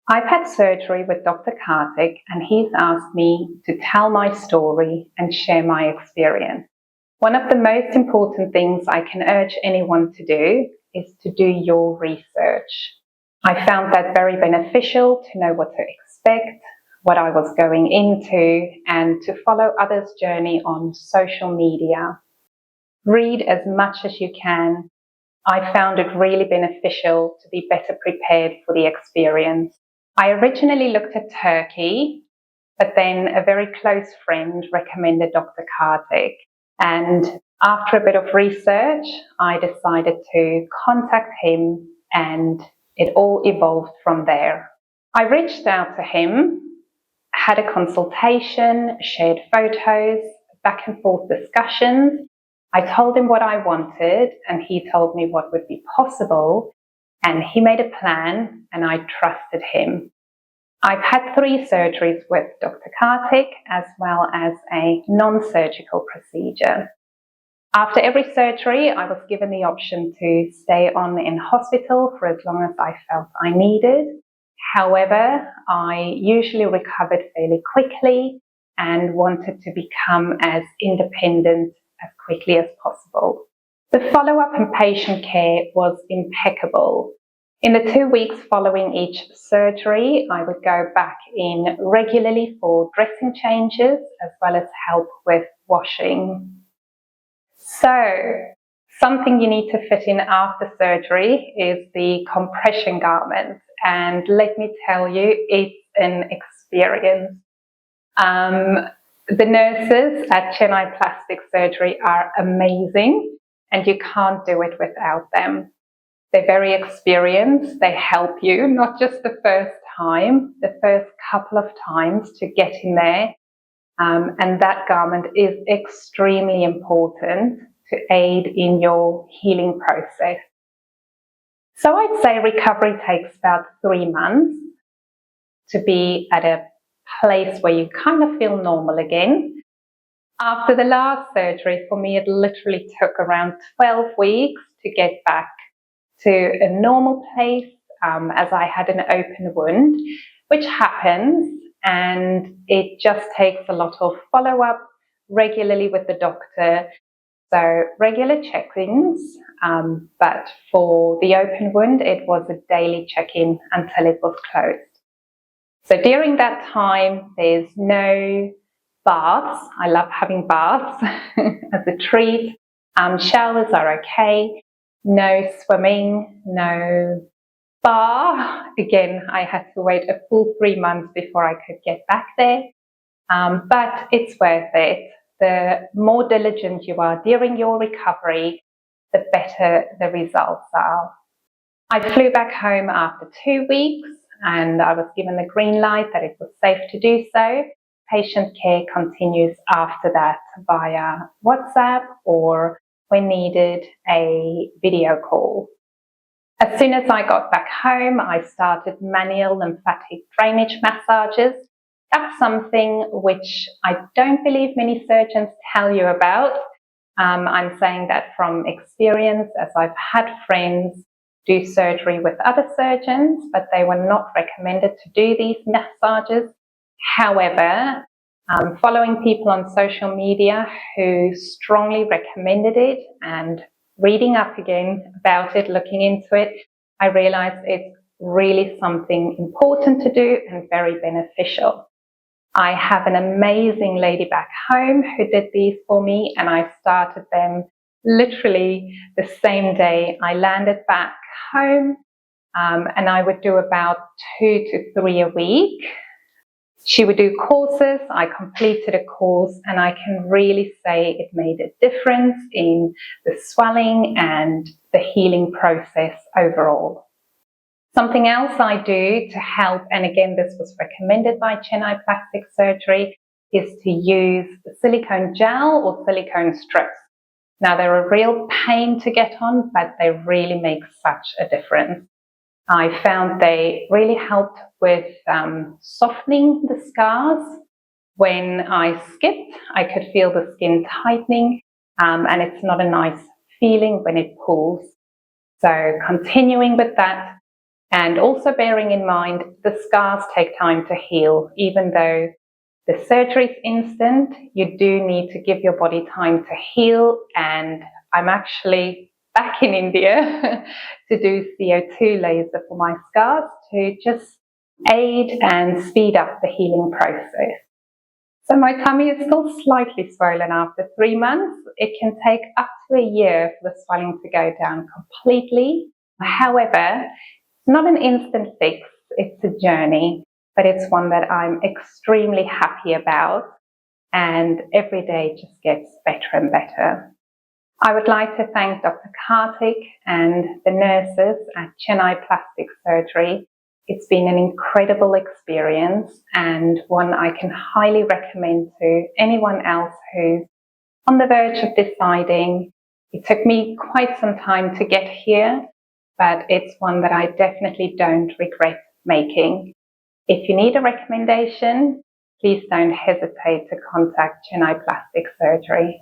I've had surgery with Dr. Karthik, and he's asked me to tell my story and share my experience. One of the most important things I can urge anyone to do is to do your research. I found that very beneficial to know what to expect, what I was going into, and to follow others' journey on social media. Read as much as you can. I found it really beneficial to be better prepared for the experience. I originally looked at Turkey, but then a very close friend recommended Dr. Karthik. And after a bit of research, I decided to contact him, and it all evolved from there. I reached out to him, had a consultation, shared photos, back and forth discussions. I told him what I wanted, and he told me what would be possible. And he made a plan, and I trusted him. I've had 3 surgeries with Dr. Karthik, as well as a non-surgical procedure. After every surgery, I was given the option to stay on in hospital for as long as I felt I needed. However, I usually recovered fairly quickly and wanted to become as independent as quickly as possible. The follow-up and patient care was impeccable. In the 2 weeks following each surgery, I would go back in regularly for dressing changes as well as help with washing. So, something you need to fit in after surgery is the compression garment. And let me tell you, it's an experience. The nurses at ChennaiPlasticSurgery are amazing, and you can't do it without them. They're very experienced. They help you, not just the first time, the first couple of times to get in there. And that garment is extremely important to aid in your healing process. So I'd say recovery takes about 3 months to be at a place where you kind of feel normal again. After the last surgery, for me, it literally took around 12 weeks to get back to a normal place, as I had an open wound, which happens, and it just takes a lot of follow-up regularly with the doctor. So regular check-ins, but for the open wound, it was a daily check-in until it was closed. So during that time, there's no baths. I love having baths as a treat. Showers are okay. No swimming, no spa. Again, I had to wait a full 3 months before I could get back there. But it's worth it. The more diligent you are during your recovery, the better the results are. I flew back home after 2 weeks, and I was given the green light that it was safe to do so. Patient care continues after that via WhatsApp or, when needed, a video call. As soon as I got back home, I started manual lymphatic drainage massages. That's something which I don't believe many surgeons tell you about. I'm saying that from experience, as I've had friends do surgery with other surgeons, but they were not recommended to do these massages. However, following people on social media who strongly recommended it and reading up again about it, looking into it, I realized it's really something important to do and very beneficial. I have an amazing lady back home who did these for me, and I started them literally the same day I landed back home, and I would do about 2 to 3 a week. She would do courses. I completed a course, and I can really say it made a difference in the swelling and the healing process overall. Something else I do to help, and again this was recommended by Chennai Plastic Surgery, is to use silicone gel or silicone strips. Now they're a real pain to get on, but they really make such a difference. I found they really helped with softening the scars. When I skipped, I could feel the skin tightening, and it's not a nice feeling when it pulls. So continuing with that, And also bearing in mind, the scars take time to heal. Even though the surgery is instant, you do need to give your body time to heal. And I'm actually back in India to do CO2 laser for my scars to just aid and speed up the healing process. So my tummy is still slightly swollen after 3 months. It can take up to a year for the swelling to go down completely. However, it's not an instant fix, it's a journey, but it's one that I'm extremely happy about, and every day just gets better and better. I would like to thank Dr. Karthik and the nurses at ChennaiPlasticSurgery. It's been an incredible experience and one I can highly recommend to anyone else who's on the verge of deciding. It took me quite some time to get here, but it's one that I definitely don't regret making. If you need a recommendation, please don't hesitate to contact ChennaiPlasticSurgery.